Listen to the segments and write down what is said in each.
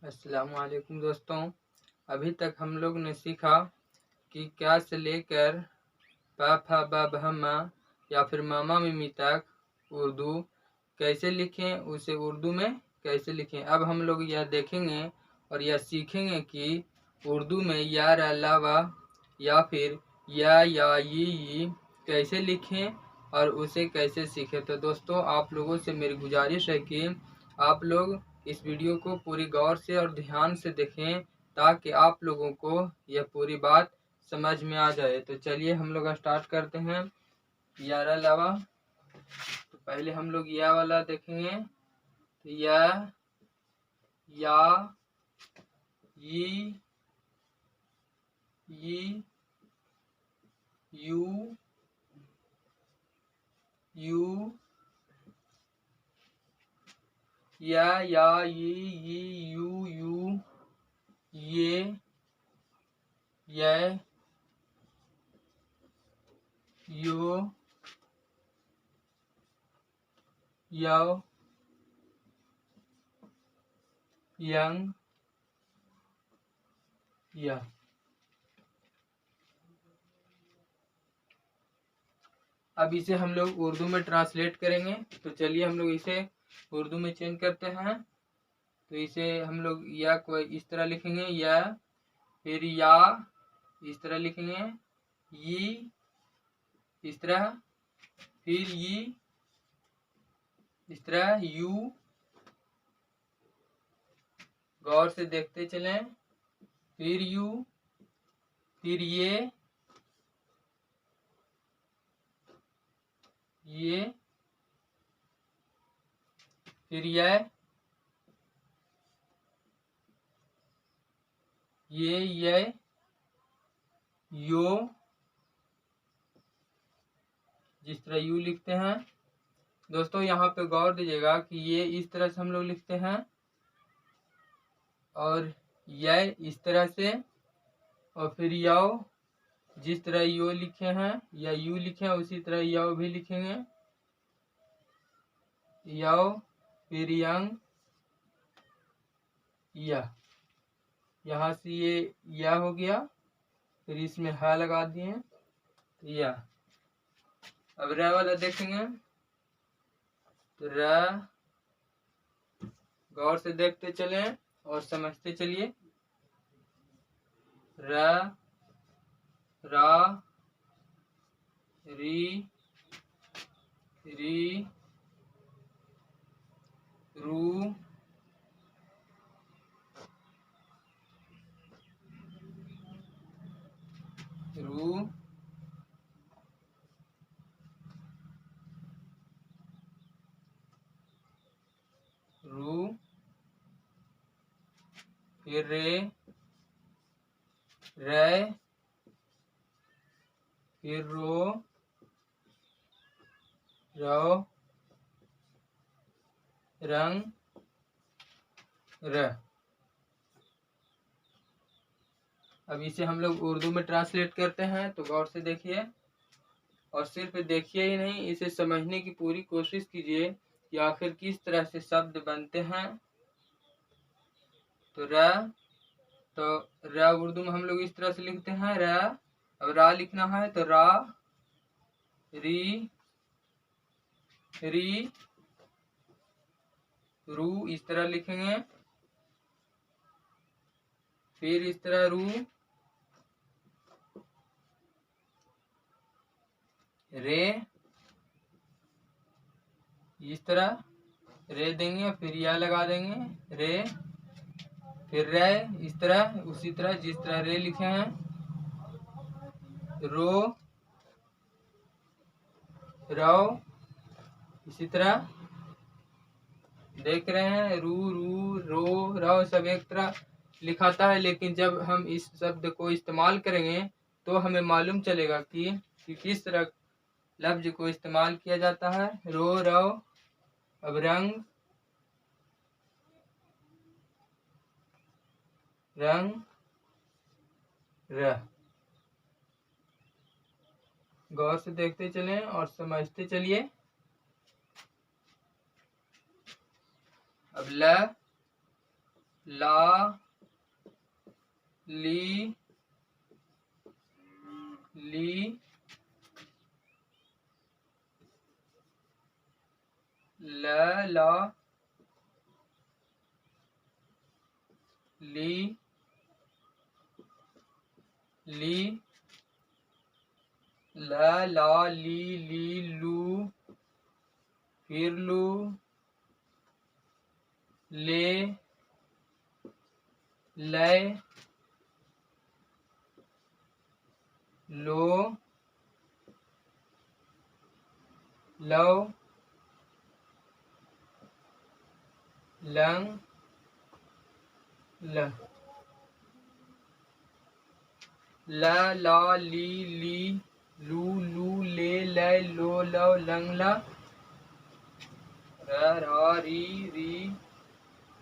अस्सलामुअलैकुम दोस्तों। अभी तक हम लोग ने सीखा कि क्या से लेकर प फ ब भ म या फिर मामा मिमी तक उर्दू कैसे लिखें, उसे उर्दू में कैसे लिखें। अब हम लोग यह देखेंगे और यह सीखेंगे कि उर्दू में या अलावा या फिर या ये कैसे लिखें और उसे कैसे सीखें। तो दोस्तों, आप लोगों से मेरी गुजारिश है कि आप लोग इस वीडियो को पूरी गौर से और ध्यान से देखें ताकि आप लोगों को यह पूरी बात समझ में आ जाए। तो चलिए हम लोग स्टार्ट करते हैं। यार अलावा तो पहले हम लोग या वाला देखेंगे। तो या ये यू या ये यू ये यो यौ यंग या। अब इसे हम लोग उर्दू में ट्रांसलेट करेंगे। तो चलिए हम लोग इसे उर्दू में चेंज करते हैं। तो इसे हम लोग या को इस तरह लिखेंगे, या फिर या इस तरह लिखेंगे, ये इस तरह, फिर ये इस तरह, यू गौर से देखते चलें, फिर यू, फिर ये फिर ये यो जिस तरह यू लिखते हैं। दोस्तों यहाँ पे गौर दीजिएगा कि ये इस तरह से हम लोग लिखते हैं और यह इस तरह से, और फिर याओ जिस तरह यो लिखे हैं या यू लिखे हैं उसी तरह याओ भी लिखेंगे, याओ, फिर यंग या। यहाँ से ये या हो गया, फिर इसमें हा लगा दिए या। अब र वाला देखेंगे। तो र गौर से देखते चले और समझते चलिए। र, रा, री, रू, फिर रे, फिर रो, रंग, र। अब इसे हम लोग उर्दू में ट्रांसलेट करते हैं। तो गौर से देखिए और सिर्फ देखिए ही नहीं, इसे समझने की पूरी कोशिश कीजिए कि आखिर किस तरह से शब्द बनते हैं। तो र उर्दू में हम लोग इस तरह से लिखते हैं र। अब रा लिखना है तो रा, री, रू इस तरह लिखेंगे, फिर इस तरह रू, रे इस तरह रे देंगे, फिर या लगा देंगे रे, फिर रे इस तरह, उसी तरह जिस तरह रे लिखे हैं, रो, रो इसी तरह देख रहे हैं, रू, रो, रो सब एक तरह लिखाता है, लेकिन जब हम इस शब्द को इस्तेमाल करेंगे तो हमें मालूम चलेगा कि किस तरह लफ्ज को इस्तेमाल किया जाता है। रो, रो, अब रंग, र। गौर से देखते चलें और समझते चलिए। अब ल, ला ली ली ल ला ली ली ला ला ली ली लू फिर लू ले ले लो लो लंग ल ला ला ली ली लू लू ले ले लो लो लंग ला रा री री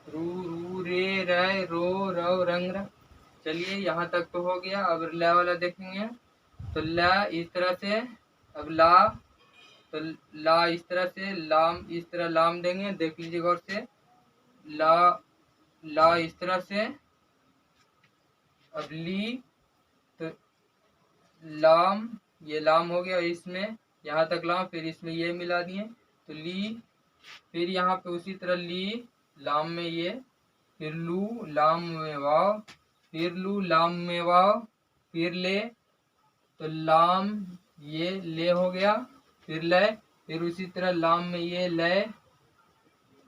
रू रू रे रे रो रो रंग र। चलिए यहाँ तक तो हो गया। अब ला वाला देखेंगे तो ला इस तरह से, अब ला तो ला इस तरह से, लाम इस तरह लाम देंगे, देख लीजिए गौर से, ला ला इस तरह से, अब ली तो लाम, ये लाम हो गया इसमें, यहाँ तक लाम, फिर इसमें ये मिला दिए तो ली, फिर यहाँ पे उसी तरह ली लाम में ये, फिर लू लाम में वाव, फिर लू लाम में वाव, फिर ले तो लाम ये ले हो गया, फिर लय, फिर उसी तरह लाम में ये लय।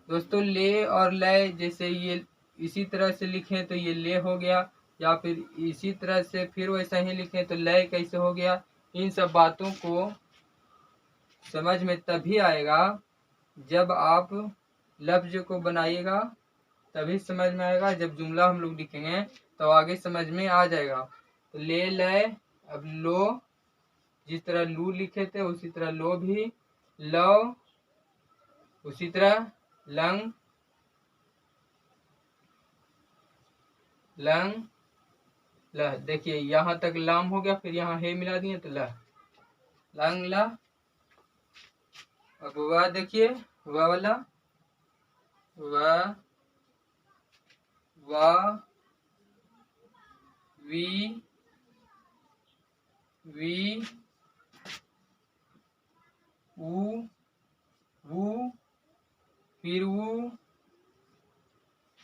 दोस्तों ले और लय जैसे ये इसी तरह से लिखें तो ये ले हो गया, या फिर इसी तरह से फिर वैसा ही लिखें तो लय कैसे हो गया। इन सब बातों को समझ में तभी आएगा जब आप लफ्ज को बनाइएगा, तभी समझ में आएगा। जब जुमला हम लोग लिखेंगे तो आगे समझ में आ जाएगा। तो ले लय, अब लो जिस तरह लू लिखे थे उसी तरह लो भी, लो उसी तरह लंग लंग ल। देखिए यहाँ तक लाम हो गया, फिर यहाँ हे मिला दिए तो ल लंग ला। अब वह देखिए वह वाला वह वाह वी वी ऊ वू फिर वू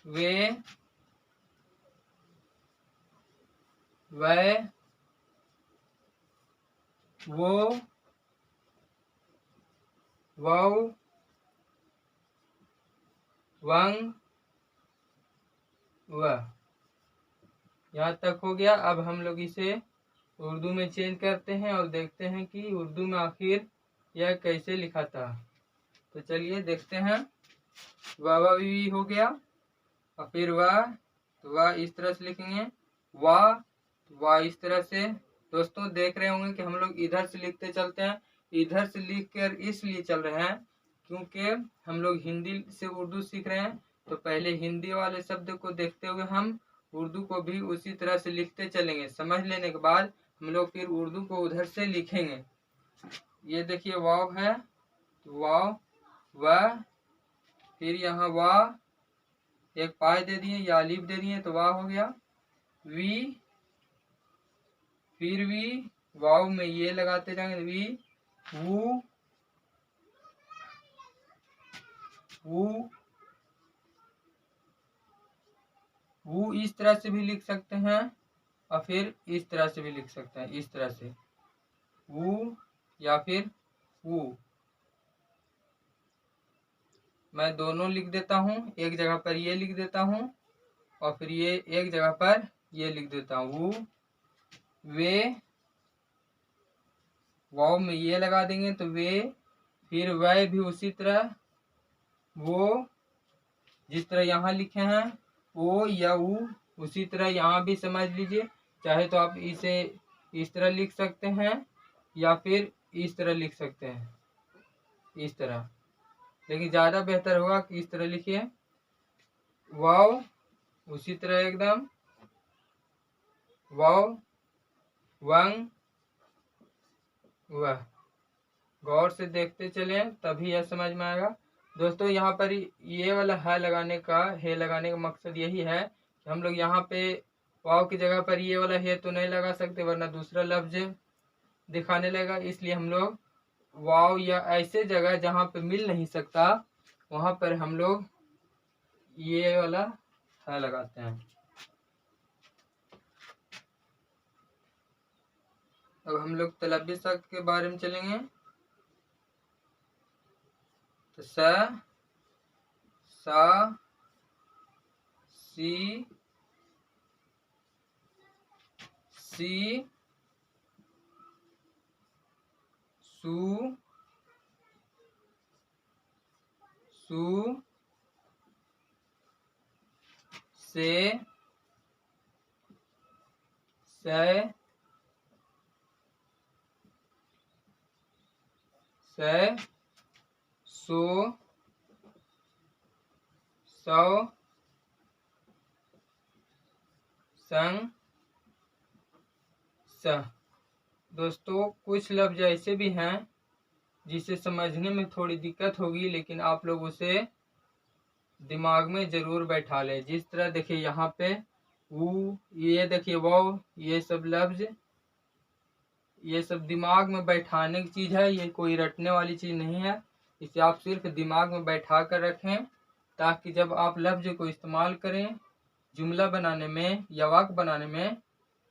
वे वह वो वाव वंग वह। यहाँ तक हो गया। अब हम लोग इसे उर्दू में चेंज करते हैं और देखते हैं कि उर्दू में आखिर यह कैसे लिखा था। तो चलिए देखते हैं। वाह भी हो गया, और फिर वाह, तो वाह इस तरह से लिखेंगे, वाह वाह इस तरह से। दोस्तों देख रहे होंगे कि हम लोग इधर से लिखते चलते हैं, इधर से लिख कर इसलिए चल रहे हैं क्योंकि हम लोग हिंदी से उर्दू सीख रहे हैं। तो पहले हिंदी वाले शब्द को देखते हुए हम उर्दू को भी उसी तरह से लिखते चलेंगे। समझ लेने के बाद हम लोग फिर उर्दू को उधर से लिखेंगे। ये देखिए वाव है, वाव वाह, फिर यहाँ वाह एक पाय दे दिए या अलीफ दे दिए तो वाह हो गया, वी फिर वी वाव में ये लगाते जाएंगे, वी वू वू वू इस तरह से भी लिख सकते हैं और फिर इस तरह से भी लिख सकते हैं, इस तरह से वू या फिर वू। मैं दोनों लिख देता हूँ, एक जगह पर ये लिख देता हूँ और फिर ये एक जगह पर ये लिख देता हूँ, वू वे वाव में ये लगा देंगे तो वे, फिर वह भी उसी तरह, वो जिस तरह यहाँ लिखे हैं ओ या ऊ उसी तरह यहाँ भी समझ लीजिए। चाहे तो आप इसे इस तरह लिख सकते हैं या फिर इस तरह लिख सकते हैं, इस तरह, लेकिन ज़्यादा बेहतर होगा कि इस तरह लिखिए। वाव उसी तरह एकदम, वाव वंग वह। गौर से देखते चलें तभी यह समझ में आएगा। दोस्तों यहाँ पर ये वाला है लगाने का मकसद यही है कि हम लोग यहाँ पे वाव की जगह पर ये वाला है तो नहीं लगा सकते, वरना दूसरा लफ्ज दिखाने लगेगा। इसलिए हम लोग वाव या ऐसे जगह जहाँ पे मिल नहीं सकता वहाँ पर हम लोग ये वाला है लगाते हैं। अब हम लोग तलब्बी शब्द के बारे में चलेंगे। तो सा, सी, सू, से, सो, सौ, संग, सह। दोस्तों कुछ लफ्ज ऐसे भी हैं जिसे समझने में थोड़ी दिक्कत होगी, लेकिन आप लोग उसे दिमाग में जरूर बैठा लें। जिस तरह देखिए यहाँ पे ये देखिए वाव, ये सब लफ्ज, ये सब दिमाग में बैठाने की चीज है, ये कोई रटने वाली चीज नहीं है। इसे आप सिर्फ दिमाग में बैठा कर रखें, ताकि जब आप लफ्ज को इस्तेमाल करें जुमला बनाने में या वाक्य बनाने में,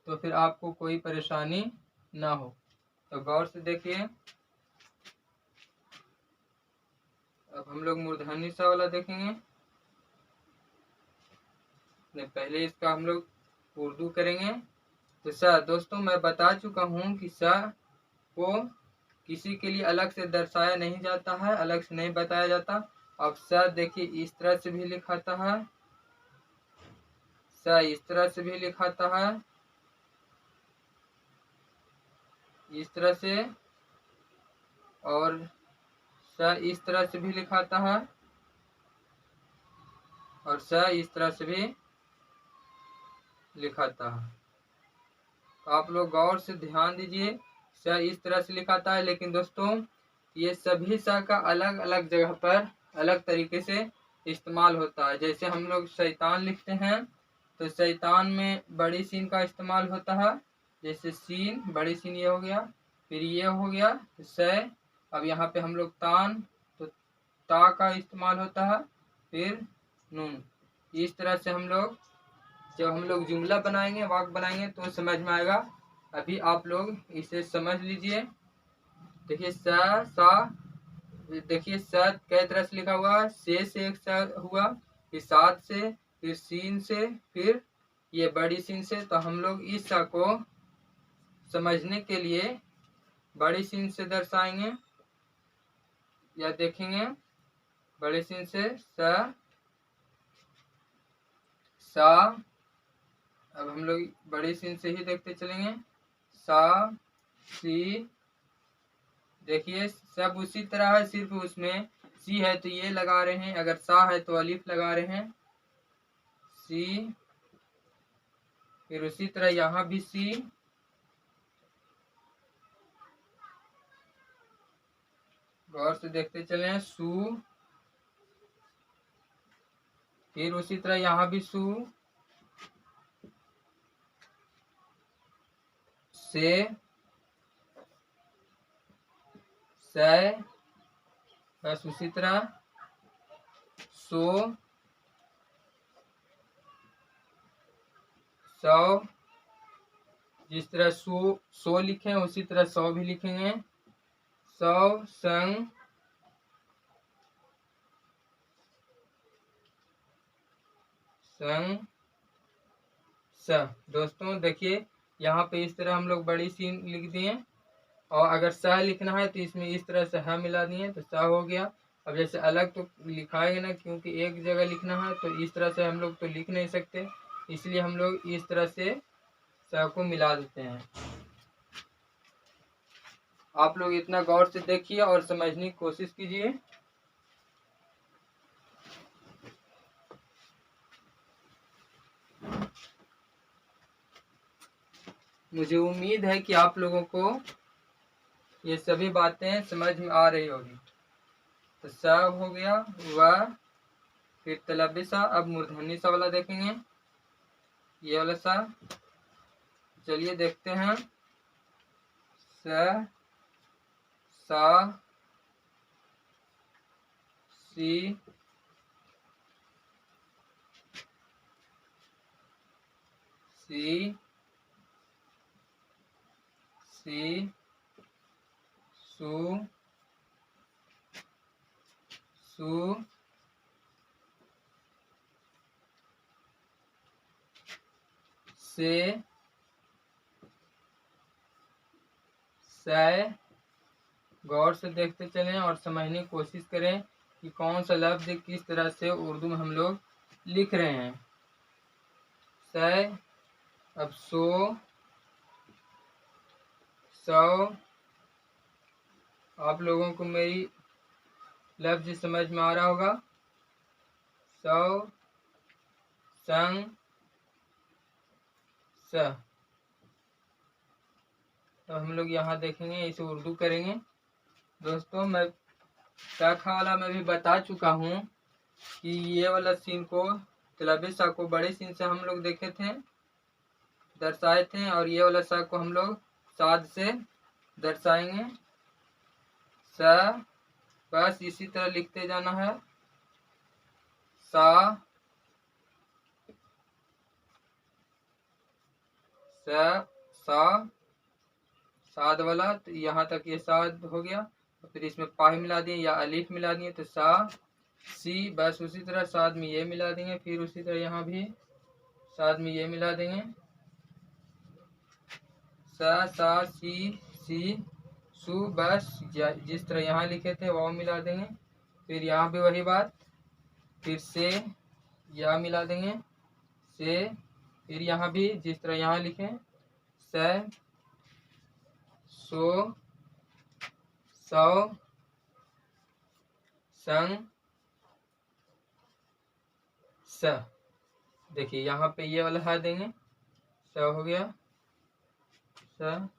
तो फिर आपको कोई परेशानी ना हो। तो गौर से देखिए। अब हम लोग मूर्धन्य सा वाला देखेंगे। पहले इसका हम लोग उर्दू करेंगे। तो सा दोस्तों मैं बता चुका हूँ कि सा को किसी के लिए अलग से दर्शाया नहीं जाता है, अलग से नहीं बताया जाता। अब सा देखिए इस तरह से भी लिखाता है, सा इस तरह से भी लिखाता है, इस तरह से, और सा इस तरह से भी लिखाता है, और सा इस तरह से भी लिखाता है। तो आप लोग गौर से ध्यान दीजिए। सा इस तरह से लिखाता है, लेकिन दोस्तों ये सभी सा का अलग अलग जगह पर अलग तरीके से इस्तेमाल होता है। जैसे हम लोग शैतान लिखते हैं तो शैतान में बड़ी सीन का इस्तेमाल होता है, जैसे सीन, बड़ी सीन ये हो गया, फिर ये हो गया सै। अब यहाँ पे हम लोग तान, तो ता का इस्तेमाल होता है, फिर नून। इस तरह से हम लोग जब हम लोग जुमला बनाएंगे, वाक्य बनाएंगे तो समझ में आएगा। अभी आप लोग इसे समझ लीजिए। देखिए सा, देखिए सा कई तरह से लिखा हुआ है। से एक सा हुआ, फिर सात से, फिर सीन से, फिर ये बड़ी सीन से। तो हम लोग इस सा को समझने के लिए बड़ी सीन से दर्शाएंगे या देखेंगे। बड़ी सीन से सा। अब हम लोग बड़ी सीन से ही देखते चलेंगे। सा, सी, देखिए सब उसी तरह है, सिर्फ उसमें सी है तो ये लगा रहे हैं, अगर सा है तो अलिफ लगा रहे हैं, सी। फिर उसी तरह यहाँ भी सी, गौर से देखते चले, सू। फिर उसी तरह यहाँ भी सू, से, सै, बस उसी तरह सो, सौ। जिस तरह सो लिखे उसी तरह सौ भी लिखेंगे। सौ, संग, संग, स। दोस्तों देखिए यहाँ पे इस तरह हम लोग बड़ी सीन लिख दिए, और अगर स लिखना है तो इसमें इस तरह से ह मिला दिए तो स हो गया। अब जैसे अलग तो लिखाएंगे ना, क्योंकि एक जगह लिखना है तो इस तरह से हम लोग तो लिख नहीं सकते, इसलिए हम लोग इस तरह से स को मिला देते हैं। आप लोग इतना गौर से देखिए और समझने की कोशिश कीजिए। मुझे उम्मीद है कि आप लोगों को ये सभी बातें समझ में आ रही होगी। तो स हो गया व, फिर तलव्य सा। अब मूर्धन्य सा वाला देखेंगे, ये वाला सा। चलिए देखते हैं। स, सा, सी, सी, सी, सु, सु, से, सै। गौर से देखते चलें और समझने की कोशिश करें कि कौन सा लफ्ज किस तरह से उर्दू में हम लोग लिख रहे हैं। सै, अब सो, सौ। आप लोगों को मेरी लफ्ज समझ में आ रहा होगा। सौ, संग, स। तो हम लोग यहाँ देखेंगे, इसे उर्दू करेंगे। दोस्तों मैं शाखा वाला मैं भी बता चुका हूँ कि ये वाला सीन को, तलव्य सा को बड़े सीन से हम लोग देखे थे, दर्शाए थे, और ये वाला सा को हम लोग साद से दर्शाएंगे। स, बस इसी तरह लिखते जाना है। सा, स, सा, साद वाला। तो यहाँ तक ये साद हो गया। फिर इसमें पा मिला दिए या अलिफ मिला दिए तो सा, सी। बस उसी तरह साद में ये मिला देंगे, फिर उसी तरह यहाँ भी साद में ये मिला देंगे। सा, सा, सी, सु। बस जिस तरह यहाँ लिखे थे वो मिला देंगे। फिर यहाँ भी वही बात। फिर से या मिला देंगे, से। फिर यहाँ भी जिस तरह यहाँ लिखे, से, सो, सौ, संग, स। देखिए यहाँ पे ये वाला है देंगे, स हो गया, स।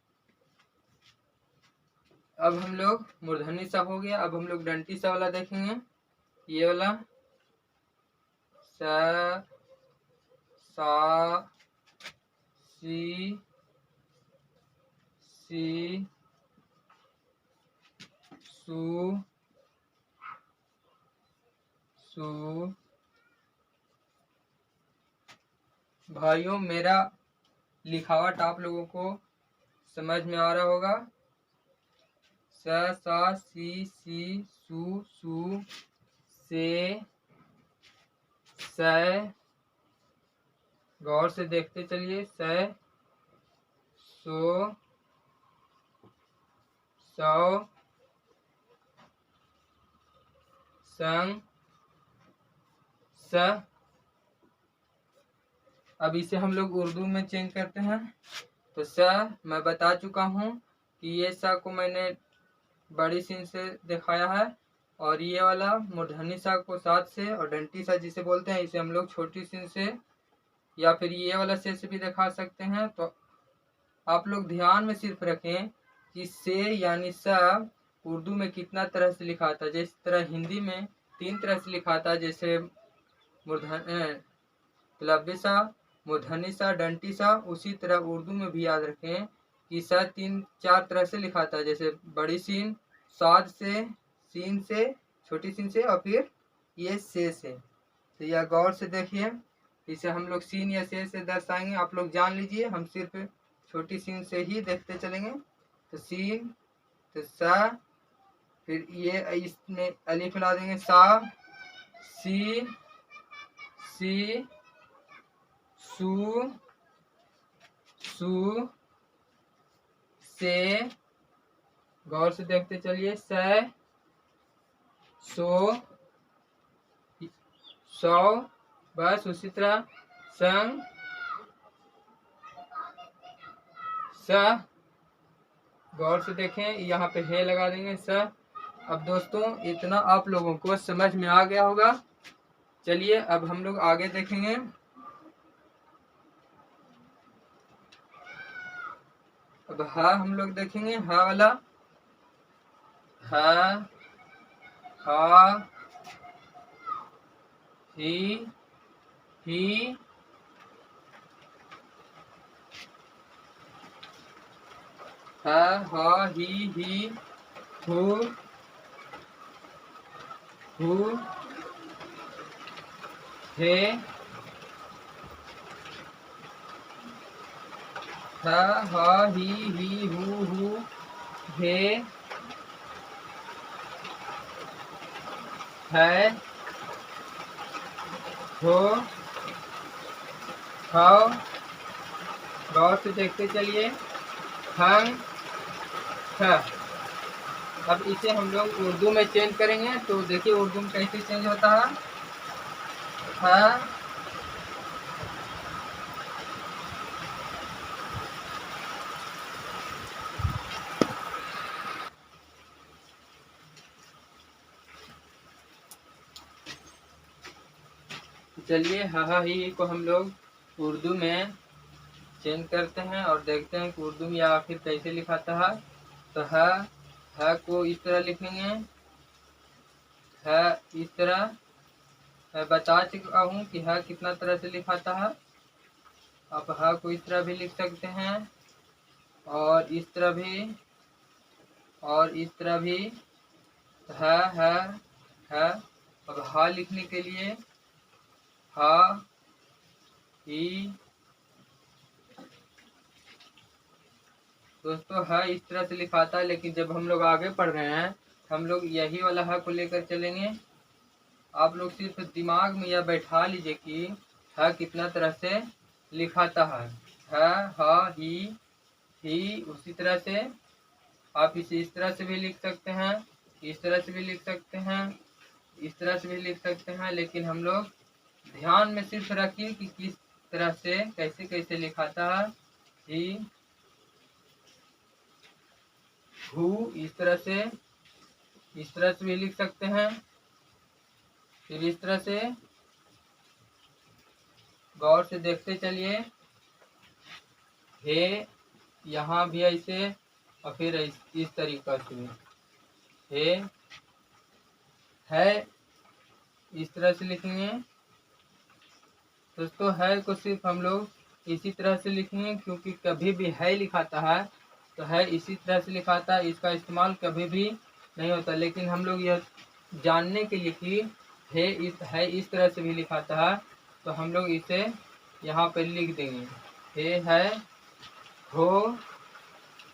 अब हम लोग मूर्धन्य सा हो गया। अब हम लोग दंती सा वाला देखेंगे, ये वाला। स, सा, सी, सी, सु, सु। भाइयों मेरा लिखावट आप लोगों को समझ में आ रहा होगा। स, सा, सी, सु, सु, से, सै। गौर से देखते चलिए। सै, सो, सौ, संग, स। अब इसे हम लोग उर्दू में चेंज करते हैं। तो स मैं बता चुका हूँ कि ये स को मैंने बड़ी सीन से दिखाया है, और ये वाला मूर्धन्य सा को साथ से, और डंटी सा जिसे बोलते हैं इसे हम लोग छोटी सीन से, या फिर ये वाला से भी दिखा सकते हैं। तो आप लोग ध्यान में सिर्फ रखें कि से यानी स उर्दू में कितना तरह से लिखा था। जिस तरह हिंदी में 3 तरह से लिखा था, जैसे तलव्य सा, मूर्धन्य सा, डंटी सा, उसी तरह उर्दू में भी याद रखें कि स 3-4 तरह से लिखा था। जैसे बड़ी सीन, साद से, सीन से, छोटी सीन से, और फिर ये से। तो यह गौर से देखिए। इसे हम लोग सीन या से दर्शाएंगे। आप लोग जान लीजिए, हम सिर्फ छोटी सीन से ही देखते चलेंगे। तो सीन, तो सा, फिर ये इसमें अलिफ मिला देंगे, सा, सी, सी, सु, सु, से। गौर से देखते चलिए। सै, सो, सौ। बस उसी तरह संग, स। गौर से देखें, यहाँ पे है लगा देंगे, स। अब दोस्तों इतना आप लोगों को समझ में आ गया होगा। चलिए अब हम लोग आगे देखेंगे। अब हा हम लोग देखेंगे, हा वाला। हा, हा ही ह ह ही हु हे ह ह ही हु हे है हो हाउ। गौर से देखते चलिए। हंग ह। अब इसे हम लोग उर्दू में चेंज करेंगे तो देखिए उर्दू में कैसे चेंज होता है। ह चलिए हा ही को हम लोग उर्दू में चेंज करते हैं और देखते हैं कि उर्दू में आखिर कैसे लिखाता है। तो ह को इस तरह लिखेंगे, है इस तरह। मैं बता चुका हूँ कि ह कितना तरह से लिखाता है। आप ह को इस तरह भी लिख सकते हैं और इस तरह भी और इस तरह भी। है। अब हा लिखने के लिए हा ही। दोस्तों ह इस तरह से लिखाता है, लेकिन जब हम लोग आगे पढ़ रहे हैं हम लोग यही वाला ह को लेकर चलेंगे। आप लोग सिर्फ दिमाग में यह बैठा लीजिए कि ह कितना तरह से लिखाता है। हा ही उसी तरह से आप इसे इस तरह से भी लिख सकते हैं, इस तरह से भी लिख सकते हैं, इस तरह से भी लिख सकते हैं। लेकिन हम लोग ध्यान में सिर्फ रखिए कि किस तरह से कैसे कैसे लिखाता है। ही हु इस तरह से भी लिख सकते हैं। फिर इस तरह से गौर से देखते चलिए। हे यहाँ भी ऐसे और फिर इस तरीका से हे है इस तरह से लिखेंगे। दोस्तों है को सिर्फ हम लोग इसी तरह से लिखेंगे, क्योंकि कभी भी है लिखाता है तो है इसी तरह से लिखाता है, इसका इस्तेमाल कभी भी नहीं होता। लेकिन हम लोग यह जानने के लिए कि है इस तरह से भी लिखाता है तो हम लोग इसे यहाँ पर लिख देंगे। हे है हो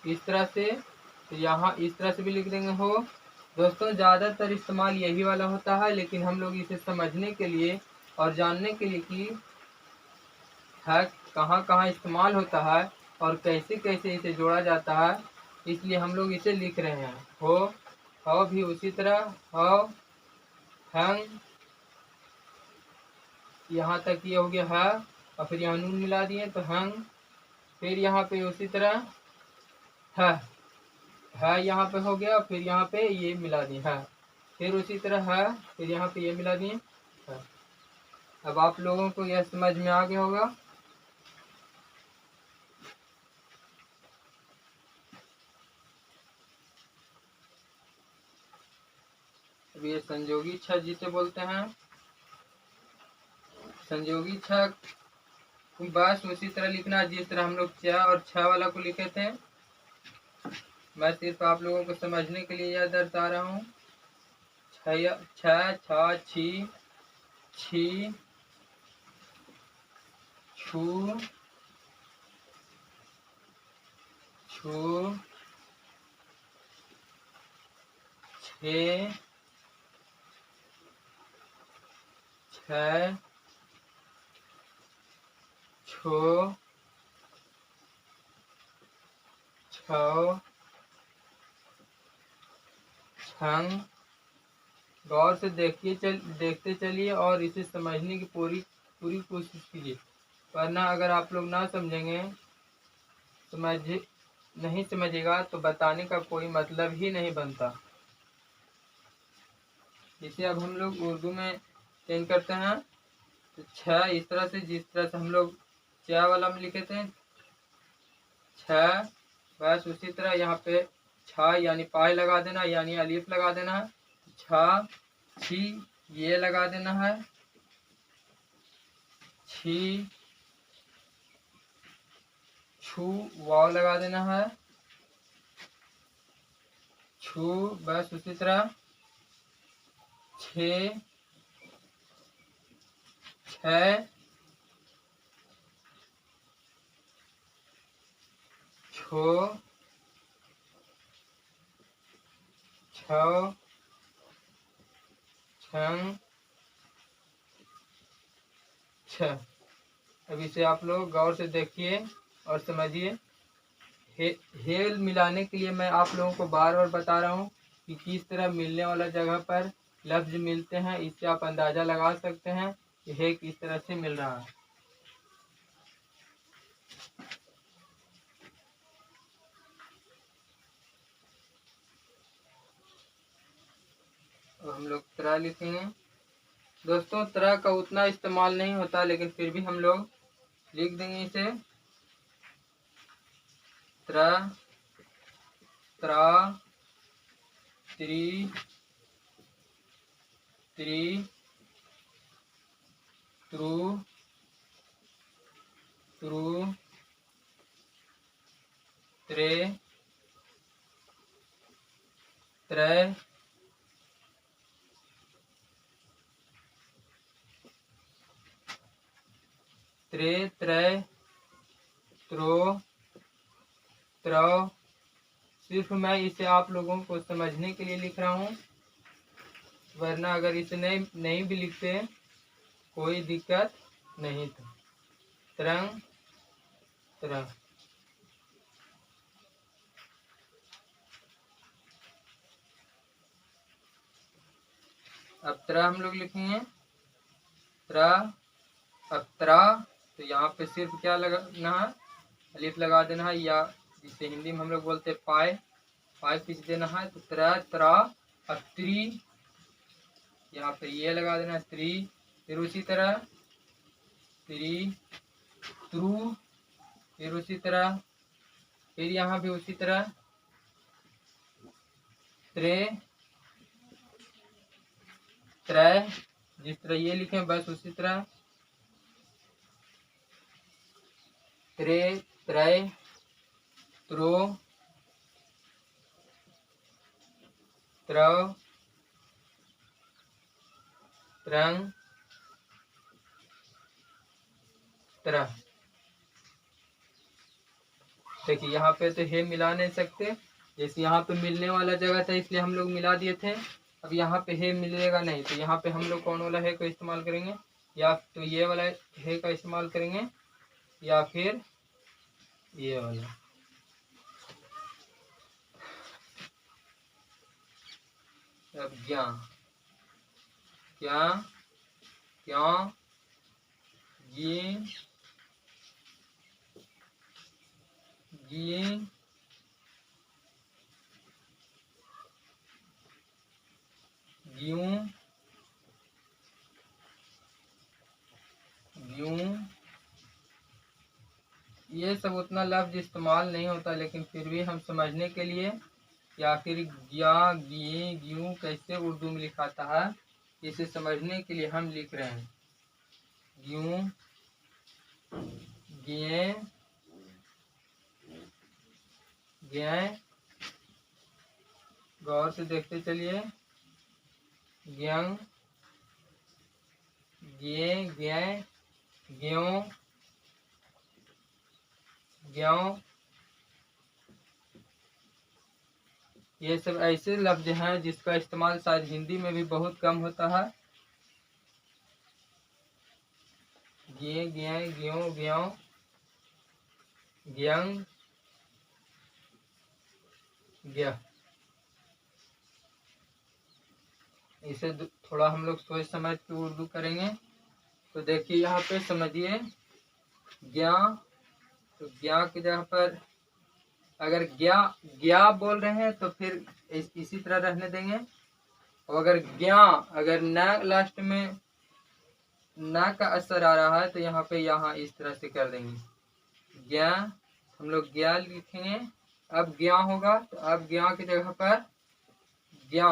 इस तरह से, तो यहाँ इस तरह से भी लिख देंगे हो। दोस्तों ज़्यादातर इस्तेमाल यही वाला होता है, लेकिन हम लोग इसे समझने के लिए और जानने के लिए कि है कहाँ कहाँ इस्तेमाल होता है और कैसे कैसे इसे जोड़ा जाता है, इसलिए हम लोग इसे लिख रहे हैं। हो भी उसी तरह हो हंग, यहाँ तक ये हो गया है और फिर यहाँ नून मिला दिए तो हंग। फिर यहाँ पे उसी तरह है यहाँ पे हो गया, फिर यहाँ पे ये मिला दिए है, फिर उसी तरह है, फिर यहाँ पे ये मिला दिए है। अब आप लोगों को यह समझ में आ गया होगा। अब ये संयोगी छह जिसे बोलते हैं, संयोगी छह बस उसी तरह लिखना जिस तरह हम लोग च और छ वाला को लिखे थे। मैं सिर्फ आप लोगों को समझने के लिए यह दर्शा रहा हूँ। छ छ छी छी छू छू छे छ छो छौ छंग। गौर से देखते चलिए और इसे समझने की पूरी पूरी कोशिश कीजिए, वरना अगर आप लोग ना समझेंगे समझ नहीं समझेगा तो बताने का कोई मतलब ही नहीं बनता। इसे अब हम लोग उर्दू में चेंज करते हैं। तो छ इस तरह से जिस तरह से हम लोग च वाला में लिखे थे छ, बस उसी तरह यहाँ पे छ यानी पाए लगा देना यानी अलीफ लगा देना। छा छी ये लगा देना है, छी छू वाव लगा देना है, छू बस उसी तरह, छे छ छो छौ छंग छ। अब इसे आप लोग गौर से देखिए और समझिए। हेल मिलाने के लिए मैं आप लोगों को बार बार बता रहा हूँ कि किस तरह मिलने वाला जगह पर लफ्ज मिलते हैं। इससे आप अंदाजा लगा सकते हैं कि हे किस तरह से मिल रहा है। अब हम लोग तरह लिखेंगे। दोस्तों तरह का उतना इस्तेमाल नहीं होता, लेकिन फिर भी हम लोग लिख देंगे इसे। तरह, त्रा, त्री, त्री, त्रु, त्रु, त्रे, त्रय, त्रे, त्रय, त्रो, त्रौ। सिर्फ मैं इसे आप लोगों को समझने के लिए लिख रहा हूँ, वरना अगर इसे नहीं भी लिखते कोई दिक्कत नहीं था। तरंग, तरंग। अब त्रा हम लोग लिखेंगे, त्रा। अब त्रा तो यहाँ पे सिर्फ क्या लगाना है, अलिफ लगा देना है, या जिसे हिंदी में हम लोग बोलते हैं पाए, पाए खींच देना है। तो त्रा, त्रा। अब त्री, यहाँ पे ये लगा देना है, त्री। फिर उसी तरह त्री, त्रु, फिर उसी तरह, फिर यहाँ भी उसी तरह त्रे, त्रय। जिस तरह ये लिखे बस उसी तरह त्रे, त्रय, त्रो, त्रव, त्रंग, तरह। देखिए यहाँ पे तो हे मिला नहीं सकते, जैसे यहाँ पे मिलने वाला जगह था इसलिए हम लोग मिला दिए थे। अब यहाँ पे हे मिलेगा नहीं, तो यहाँ पे हम लोग कौन वाला हे का इस्तेमाल करेंगे, या तो ये वाला हे का इस्तेमाल करेंगे, या फिर ये वाला। अब ज्ञा, क्या, क्यों, जी, जी, ज्यूं, ज्यूं। ये सब उतना लफ्ज इस्तेमाल नहीं होता, लेकिन फिर भी हम समझने के लिए, या फिर ज्ञा, गी, ग्यूं कैसे उर्दू में लिखाता है इसे समझने के लिए हम लिख रहे हैं। ग्यूं, गिए, ग्याय। गौर से देखते चलिए। ग्यंग, गिए, ग्याय, ग्यों, ग्यों। ये सब ऐसे लफ्ज हैं जिसका इस्तेमाल शायद हिंदी में भी बहुत कम होता है। गिए, ग्याय, ग्यों, ग्यों, ग्यंग, ग्या। इसे थोड़ा हम लोग सोच समझ के उर्दू करेंगे। तो देखिए यहाँ पे समझिए, ज्ञा, तो ज्ञा की जगह पर अगर ज्ञा ज्ञा बोल रहे हैं तो फिर इसी तरह रहने देंगे। और अगर ज्ञा, अगर न लास्ट में न का असर आ रहा है तो यहाँ पे यहाँ इस तरह से कर देंगे। ज्ञा, हम लोग ज्ञा लिखेंगे। अब ज्ञा होगा तो अब ज्ञा की जगह पर ज्ञा,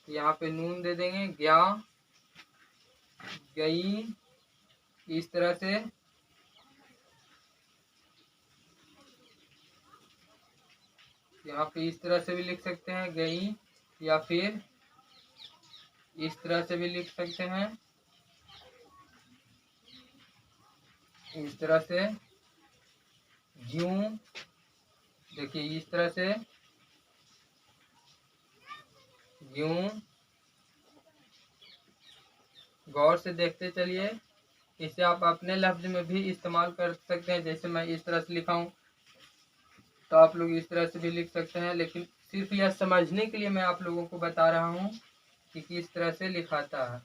तो यहाँ पे नून दे देंगे, ग्या, गई, इस तरह से। यहाँ पे इस तरह से भी लिख सकते हैं गई, या फिर इस तरह से भी लिख सकते हैं, इस तरह से। ज्यूं, देखिए इस तरह से, ज्यूं। गौर से देखते चलिए, इसे आप अपने लफ्ज में भी इस्तेमाल कर सकते हैं। जैसे मैं इस तरह से लिखा हूँ तो आप लोग इस तरह से भी लिख सकते हैं, लेकिन सिर्फ यह समझने के लिए मैं आप लोगों को बता रहा हूँ कि किस तरह से लिखाता है।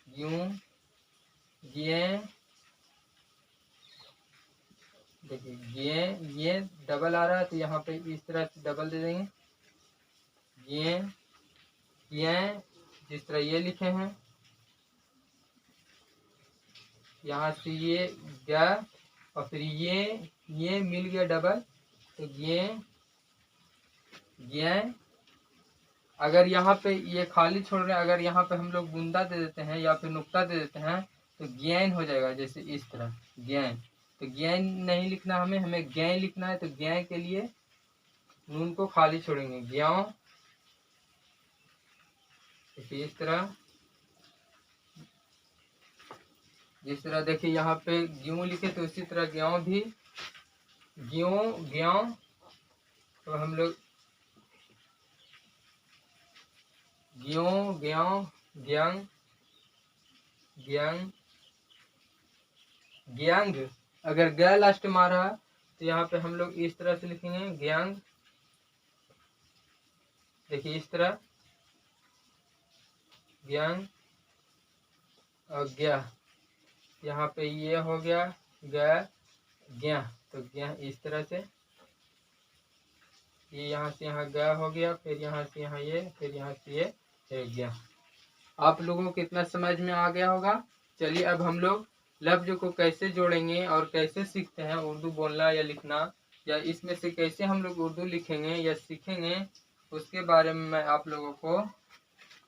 यूं, ये, देखिए ये डबल आ रहा है तो यहाँ पे इस तरह से डबल दे देंगे। ये जिस तरह ये लिखे हैं, यहाँ से ये गया और फिर ये मिल गया डबल, तो ये। अगर यहाँ पे ये खाली छोड़ रहे हैं, अगर यहाँ पे हम लोग बूंदा दे देते हैं या फिर नुक्ता दे देते हैं तो ज्ञान हो जाएगा। जैसे इस तरह ज्ञान, तो ज्ञान नहीं लिखना, हमें ज्ञान लिखना है। तो ज्ञान के लिए नून को खाली छोड़ेंगे, ज्ञान। इस तरह, जिस तरह देखिए यहाँ पे ज्यों लिखे तो इसी तरह ज्ञान भी, ज्यों, ज्ञान। तो हम लोग ज्यों, ज्ञान, ज्ञान, ज्ञान, ज्ञांग। अगर ग लास्ट में आ रहा है तो यहाँ पे हम लोग इस तरह से लिखेंगे, ज्ञांग। देखिए इस तरह, ज्ञान और ज्ञा। यहाँ पे ये हो गया ग, ज्ञा, तो ज्ञा इस तरह से। ये यहाँ से यहाँ ग हो गया, फिर यहाँ से यहाँ ये, फिर यहाँ से ये ज्ञा। आप लोगों को इतना समझ में आ गया होगा। चलिए अब हम लोग लफ्ज को कैसे जोड़ेंगे और कैसे सीखते हैं उर्दू बोलना या लिखना, या इसमें से कैसे हम लोग उर्दू लिखेंगे या सीखेंगे, उसके बारे में मैं आप लोगों को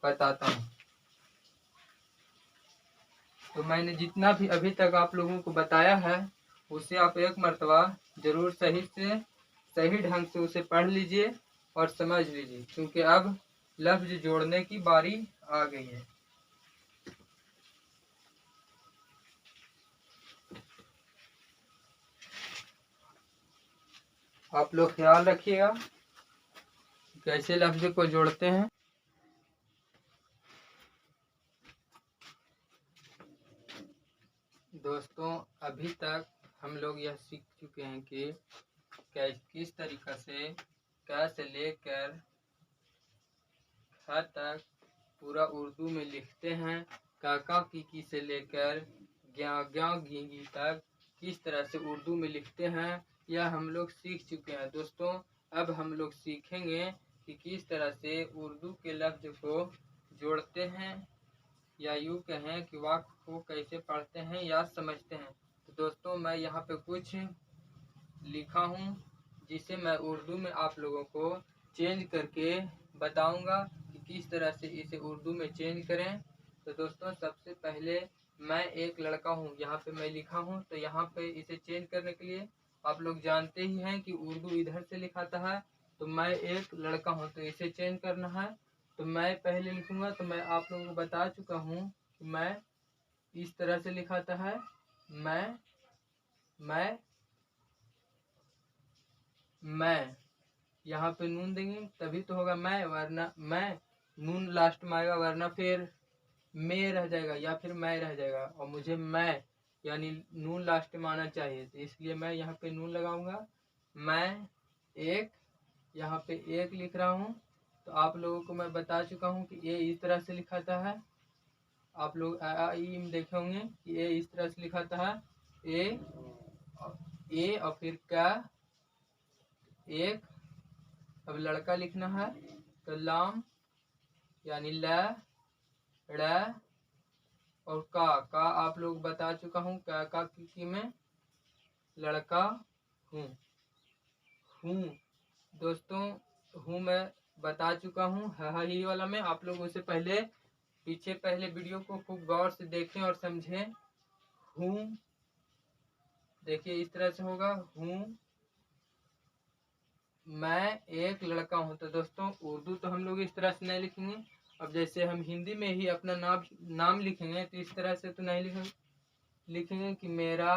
बताता हूँ। तो मैंने जितना भी अभी तक आप लोगों को बताया है उसे आप एक मर्तबा जरूर सही ढंग से उसे पढ़ लीजिए और समझ लीजिए, क्योंकि अब लफ्ज जोड़ने की बारी आ गई है। आप लोग ख्याल रखिएगा कैसे लफ्ज को जोड़ते हैं। दोस्तों अभी तक हम लोग यह सीख चुके हैं कि किस तरीक़ा से क से लेकर ख तक पूरा उर्दू में लिखते हैं। काका की से लेकर ज्ञा घी तक किस तरह से उर्दू में लिखते हैं, यह हम लोग सीख चुके हैं। दोस्तों अब हम लोग सीखेंगे कि किस तरह से उर्दू के लफ्ज को जोड़ते हैं, या यूँ कहें कि वाक्य को कैसे पढ़ते हैं या समझते हैं। तो दोस्तों मैं यहाँ पे कुछ लिखा हूँ जिसे मैं उर्दू में आप लोगों को चेंज करके बताऊंगा कि किस तरह से इसे उर्दू में चेंज करें। तो दोस्तों सबसे पहले मैं एक लड़का हूँ, यहाँ पे मैं लिखा हूँ। तो यहाँ पे इसे चेंज करने के लिए आप लोग जानते ही हैं कि उर्दू इधर से लिखाता है। तो मैं एक लड़का हूँ, तो इसे चेंज करना है। तो मैं पहले लिखूंगा, तो मैं आप लोगों को बता चुका हूँ कि मैं इस तरह से लिखाता है, मैं यहाँ पे नून देंगे तभी तो होगा मैं, वरना मैं नून लास्ट में आएगा, वरना फिर मैं रह जाएगा या फिर मैं रह जाएगा। और मुझे मैं यानी नून लास्ट में आना चाहिए, तो इसलिए मैं यहाँ पे नून लगाऊंगा। मैं एक, यहाँ पे एक लिख रहा हूँ। तो आप लोगों को मैं बता चुका हूँ कि ये इस तरह से लिखाता है। आप लोग आई में देखे होंगे कि ये इस तरह से लिखाता है, ए और फिर का एक। अब लड़का लिखना है तो लाम यानी ल, ड़ और का आप लोग बता चुका हूँ। का की में लड़का हूँ। दोस्तों हूँ मैं बता चुका हूँ ही वाला में। आप लोग उसे पहले वीडियो को खूब गौर से देखें और समझें। हूँ, देखिए इस तरह से होगा, हूँ मैं एक लड़का हूँ। तो दोस्तों उर्दू तो हम लोग इस तरह से नहीं लिखेंगे। अब जैसे हम हिंदी में ही अपना नाम लिखेंगे तो इस तरह से तो नहीं लिखेंगे कि मेरा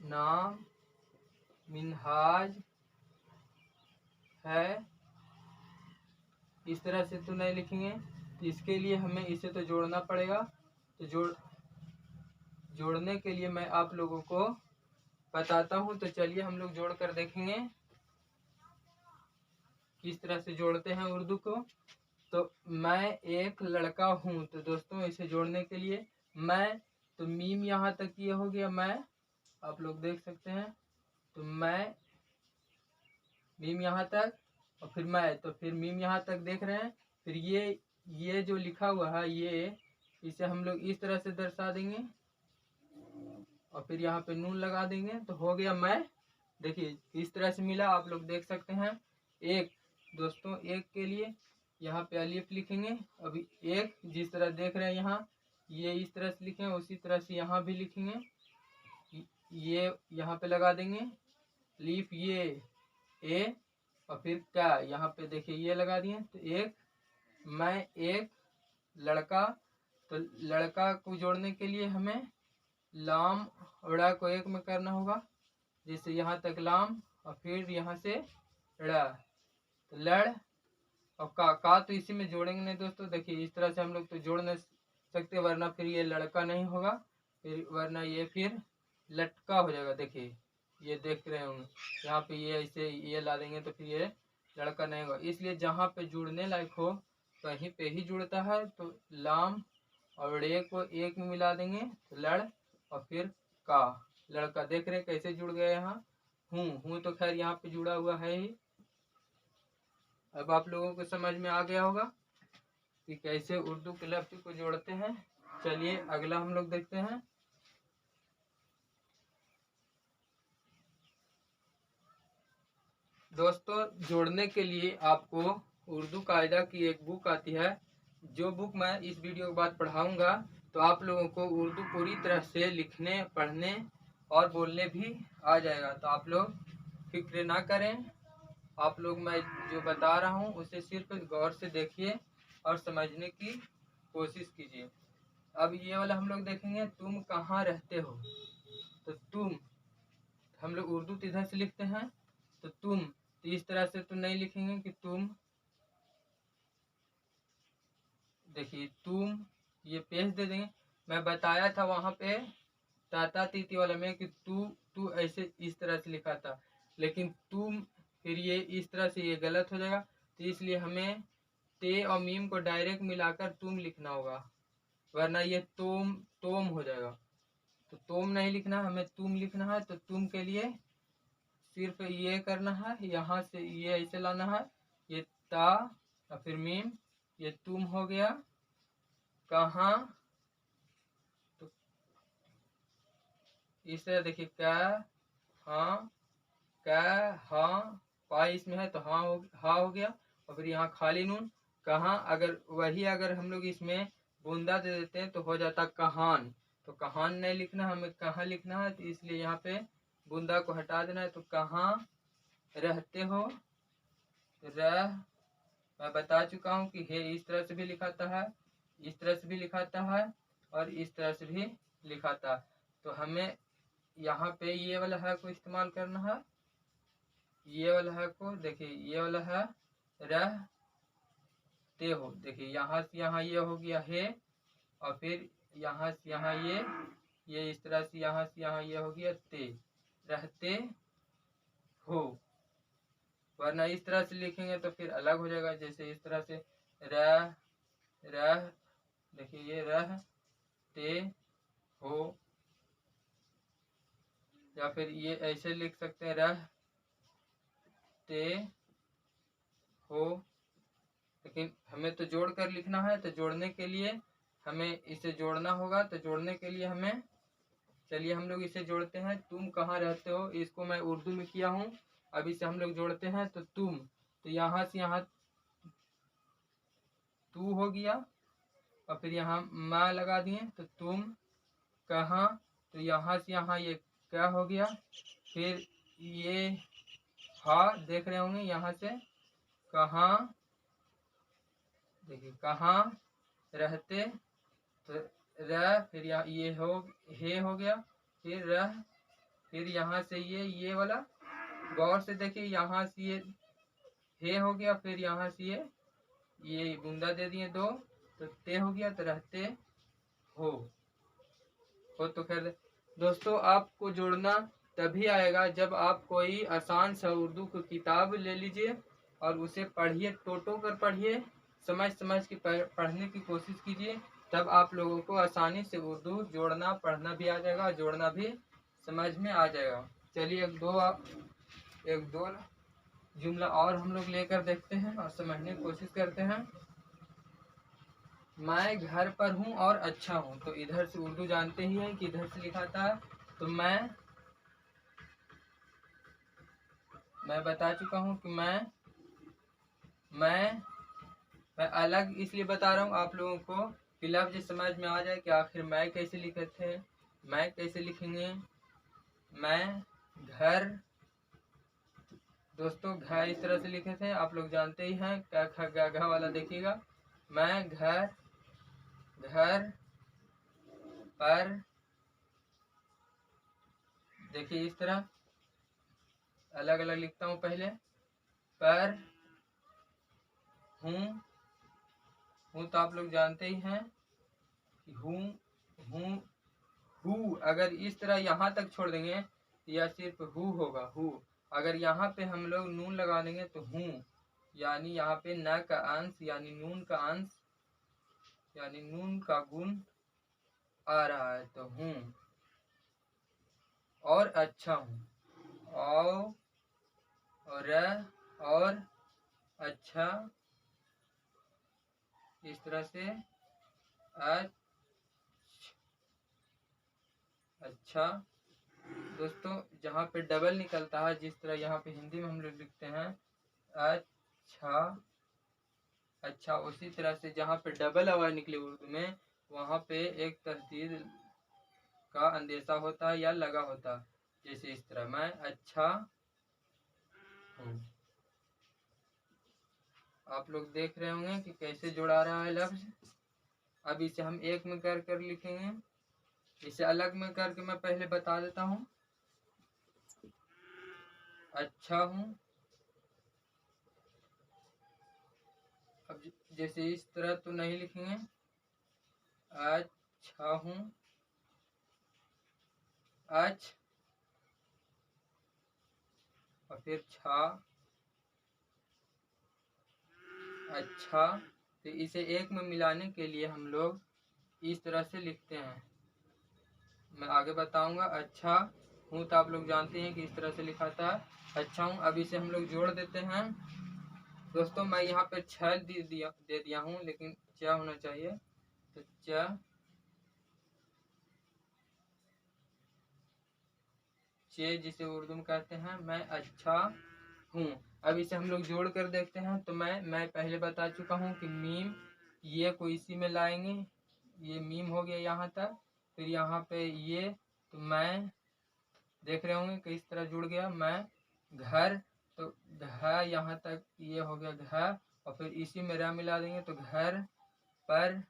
नाम मिनहाज है, इस तरह से तो नहीं लिखेंगे। तो इसके लिए हमें इसे तो जोड़ना पड़ेगा। तो जोड़ने के लिए मैं आप लोगों को बताता हूँ। तो चलिए हम लोग जोड़ कर देखेंगे किस तरह से जोड़ते हैं उर्दू को। तो मैं एक लड़का हूँ, तो दोस्तों इसे जोड़ने के लिए मैं, तो मीम यहाँ तक ये हो गया मैं, आप लोग देख सकते हैं। तो मैं, मीम यहाँ तक, और फिर मैं, तो फिर मीम यहाँ तक देख रहे हैं। फिर ये जो लिखा हुआ है ये, इसे हम लोग इस तरह से दर्शा देंगे और फिर यहाँ पे नून लगा देंगे तो हो गया मैं। देखिए इस तरह से मिला, आप लोग देख सकते हैं। एक, दोस्तों एक के लिए यहाँ पे अलिफ लिखेंगे। अभी एक जिस तरह देख रहे हैं यहाँ, ये इस तरह से लिखें, उसी तरह से यहाँ भी लिखेंगे। ये यहाँ पे लगा देंगे लीफ, ये ए, और फिर क्या यहाँ पे देखिए ये लगा दिए। तो एक, मैं एक लड़का। तो लड़का को जोड़ने के लिए हमें लाम ड़ा को एक में करना होगा, जैसे यहाँ तक लाम और फिर यहाँ से ड़ा, तो लड़, और का तो इसी में जोड़ेंगे नहीं दोस्तों। देखिए इस तरह से हम लोग तो जोड़ नहीं सकते, वरना फिर ये लड़का नहीं होगा, फिर वरना ये फिर लटका हो जाएगा। देखिए ये देख रहे होंगे यहाँ पे ये ऐसे ये ला देंगे तो फिर ये लड़का नहीं होगा। इसलिए जहाँ पे जुड़ने लायक हो कहीं पे ही जुड़ता है। तो लाम और ड़े को एक में मिला देंगे तो लड़, और फिर का, लड़का। देख रहे कैसे जुड़ गया यहाँ। हूँ तो खैर यहाँ पे जुड़ा हुआ है ही। अब आप लोगों को समझ में आ गया होगा कि कैसे उर्दू के लफ्ज को जोड़ते हैं। चलिए अगला हम लोग देखते हैं। दोस्तों जोड़ने के लिए आपको उर्दू कायदा की एक बुक आती है, जो बुक मैं इस वीडियो के बाद पढ़ाऊंगा। तो आप लोगों को उर्दू पूरी तरह से लिखने, पढ़ने और बोलने भी आ जाएगा। तो आप लोग फिक्र ना करें। आप लोग मैं जो बता रहा हूँ उसे सिर्फ गौर से देखिए और समझने की कोशिश कीजिए। अब ये वाला हम लोग देखेंगे, तुम कहाँ रहते हो। तो तुम, हम लोग उर्दू तो इधर से लिखते हैं, तो तुम, तो इस तरह से तो नहीं लिखेंगे कि तुम, देखिए तुम, ये पेश दे देंगे। मैं बताया था वहां पे ताता तीती वाला में कि तू ऐसे इस तरह से लिखा था, लेकिन तुम फिर ये इस तरह से ये गलत हो जाएगा। तो इसलिए हमें ते और मीम को डायरेक्ट मिलाकर तुम लिखना होगा, वरना ये तोम हो जाएगा। तो तोम नहीं लिखना, हमें तुम लिखना है। तो तुम के लिए सिर्फ ये करना है, यहाँ से ये ऐसे लाना है, ये ता और फिर मीम, ये तुम हो गया। कहाँ, तो इस तरह देखिए, क्या, हाँ, क्या, हाँ, पा इसमें है तो हाँ हो गया, और फिर यहाँ खाली नून। कहाँ, अगर वही अगर हम लोग इसमें बूंदा दे देते हैं तो हो जाता कहान। तो कहान नहीं लिखना, हमें कहाँ लिखना है। तो इसलिए यहाँ पे बूंदा को हटा देना है। तो कहाँ रहते हो, रह, मैं बता चुका हूँ कि हे इस तरह से भी लिखाता है, इस तरह से भी लिखाता है और इस तरह से भी लिखाता है। तो हमें यहाँ पे ये वाला है को इस्तेमाल करना है। ये वाला है को देखिए, ये वाला है रह ते हो। देखिए यहाँ से यहाँ ये हो गया है, और फिर यहाँ से यहाँ ये इस तरह से यहाँ से यहाँ ये हो गया ते, रहते हो। वरना इस तरह से लिखेंगे तो फिर अलग हो जाएगा, जैसे इस तरह से रह, देखिए ये रह ते हो, या फिर ये ऐसे लिख सकते हैं रह ते हो। लेकिन हमें तो जोड़ कर लिखना है। तो जोड़ने के लिए हमें इसे जोड़ना होगा। तो जोड़ने के लिए हमें चलिए हम लोग इसे जोड़ते हैं। तुम कहाँ रहते हो, इसको मैं उर्दू में किया हूँ। अब इसे हम लोग जोड़ते हैं। तो तुम, तो यहाँ से यहाँ तू हो गया, और फिर यहाँ माँ लगा दिए तो तुम कहाँ, तो यहाँ से यहाँ ये क्या हो गया। फिर ये हा देख रहे होंगे, यहाँ से कहाँ, देखिए कहाँ रहते, तो रह, फिर यहाँ ये हो, हे हो गया, फिर रह, फिर यहाँ से ये वाला गौर से देखिए, यहाँ से ये हे हो गया, फिर यहाँ से ये बूंदा दे दिए दो, तो ते हो गया, तो रहते हो। तो खैर दोस्तों, आपको जोड़ना तभी आएगा जब आप कोई आसान सा उर्दू की किताब ले लीजिए और उसे पढ़िए, टोटो कर पढ़िए, समझ समझ के पढ़ने की कोशिश कीजिए। तब आप लोगों को आसानी से उर्दू जोड़ना पढ़ना भी आ जाएगा और जोड़ना भी समझ में आ जाएगा। चलिए एक दो जुमला और हम लोग लेकर देखते हैं और समझने की कोशिश करते हैं। मैं घर पर हूँ और अच्छा हूँ, तो इधर से उर्दू जानते ही हैं कि इधर से लिखा था। तो मैं बता चुका हूँ कि मैं अलग इसलिए बता रहा हूँ आप लोगों को कि लफ्ज समझ में आ जाए कि आखिर मैं कैसे लिखे थे, मैं कैसे लिखेंगे। मैं घर, दोस्तों घर इस तरह से लिखे थे, आप लोग जानते ही हैं। क्या ख ग घ वाला देखिएगा। मैं घर पर, देखिए इस तरह अलग अलग लिखता हूँ। पहले पर हूँ तो आप लोग जानते ही हैं कि हूँ अगर इस तरह यहाँ तक छोड़ देंगे तो यह सिर्फ हु होगा, हु। अगर यहाँ पे हम लोग नून लगा देंगे तो हूँ, यानी यहाँ पे न का अंश यानी नून का अंश यानी नून का गुण आ रहा है, तो हूँ। और अच्छा हूँ, और अच्छा, इस तरह से अच्छा। दोस्तों जहाँ पे डबल निकलता है, जिस तरह यहाँ पे हिंदी में हम लोग लिखते हैं अच्छा, उसी तरह से जहाँ पे डबल आवाज निकले उर्दू में, वहाँ पे एक तस्दीद का अंदेशा होता है या लगा होता है। जैसे इस तरह मैं अच्छा हूँ। आप लोग देख रहे होंगे कि कैसे जोड़ा रहा है लफ्ज। अब इसे हम एक में कर लिखेंगे। इसे अलग में करके मैं पहले बता देता हूँ। अच्छा हूँ, अब जैसे इस तरह तो नहीं लिखेंगे। अच्छा हूँ, और फिर छा, अच्छा। तो इसे एक में मिलाने के लिए हम लोग इस तरह से लिखते हैं। मैं आगे बताऊंगा। अच्छा हूँ तो आप लोग जानते हैं कि इस तरह से लिखा था, अच्छा हूँ। अब इसे हम लोग जोड़ देते हैं। दोस्तों मैं यहाँ पे छ दे दिया हूँ, लेकिन च होना चाहिए। तो चे जिसे उर्दू में कहते हैं, मैं अच्छा हूँ। अब इसे हम लोग जोड़ कर देखते हैं। तो मैं पहले बता चुका हूँ कि मीम ये को इसी में लाएंगे, ये मीम हो गया यहाँ तक। फिर यहाँ पे ये, तो मैं देख रहे होंगे कि इस तरह जुड़ गया। मैं घर, तो घ यहाँ तक ये हो गया घ, और फिर इसी में र मिला देंगे तो घर पर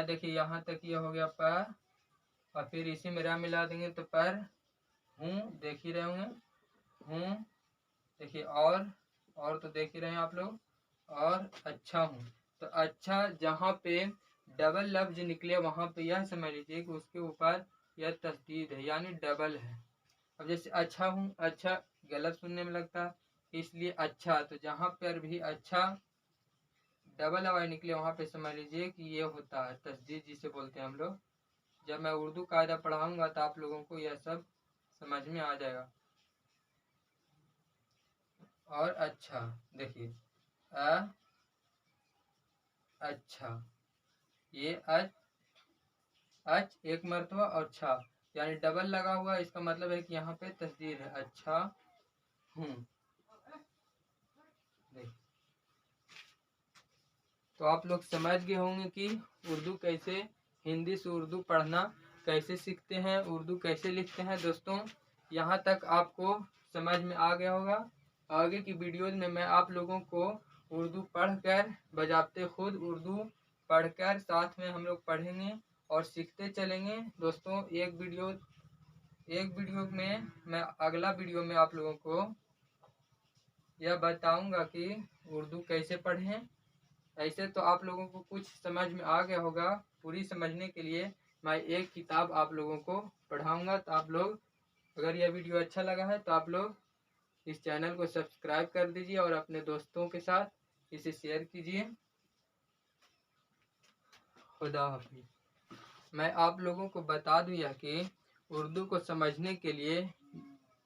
देखिए यहाँ तक ये हो गया प, और फिर इसी में र मिला देंगे तो पर हूँ, देख ही रहे होंगे हूँ। देखिए और तो देख ही रहे हैं आप लोग। और अच्छा हूँ, तो अच्छा जहाँ पे डबल लफ्ज निकले वहाँ पे यह समझ लीजिए कि उसके ऊपर यह तस्दीद है, यानी डबल है। अब जैसे अच्छा हूँ, अच्छा गलत सुनने में लगता है, इसलिए अच्छा, तो जहाँ पर भी अच्छा डबल आवाज निकले वहाँ पे समझ लीजिए कि ये होता है तस्दीद, जिसे बोलते हैं हम लोग। जब मैं उर्दू कायदा पढ़ाऊंगा तो आप लोगों को यह सब समझ में आ जाएगा। और अच्छा, देखिए अच्छा, ये अच एक मरतबा और छा, यानी डबल लगा हुआ है, इसका मतलब है कि यहाँ पे तस्दीर है, अच्छा हूँ। तो आप लोग समझ गए होंगे कि उर्दू कैसे, हिंदी से उर्दू पढ़ना कैसे सीखते हैं, उर्दू कैसे लिखते हैं। दोस्तों यहाँ तक आपको समझ में आ गया होगा। आगे की वीडियोज में मैं आप लोगों को उर्दू पढ़कर बजाते खुद उर्दू पढ़कर साथ में हम लोग पढ़ेंगे और सीखते चलेंगे। दोस्तों एक वीडियो में मैं अगला वीडियो में आप लोगों को यह बताऊंगा कि उर्दू कैसे पढ़ें। ऐसे तो आप लोगों को कुछ समझ में आ गया होगा। पूरी समझने के लिए मैं एक किताब आप लोगों को पढ़ाऊंगा। तो आप लोग, अगर यह वीडियो अच्छा लगा है तो आप लोग इस चैनल को सब्सक्राइब कर दीजिए और अपने दोस्तों के साथ इसे शेयर कीजिए। खुदा हाफिज। मैं आप लोगों को बता दूं यह कि उर्दू को समझने के लिए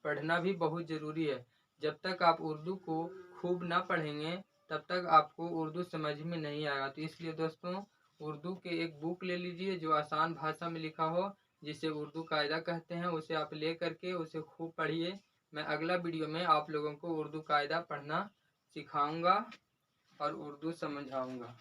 पढ़ना भी बहुत ज़रूरी है। जब तक आप उर्दू को खूब ना पढ़ेंगे तब तक आपको उर्दू समझ में नहीं आएगा। तो इसलिए दोस्तों उर्दू के एक बुक ले लीजिए जो आसान भाषा में लिखा हो, जिसे उर्दू कायदा कहते हैं, उसे आप ले करके उसे खूब पढ़िए। मैं अगला वीडियो में आप लोगों को उर्दू कायदा पढ़ना सिखाऊंगा और उर्दू समझाऊंगा।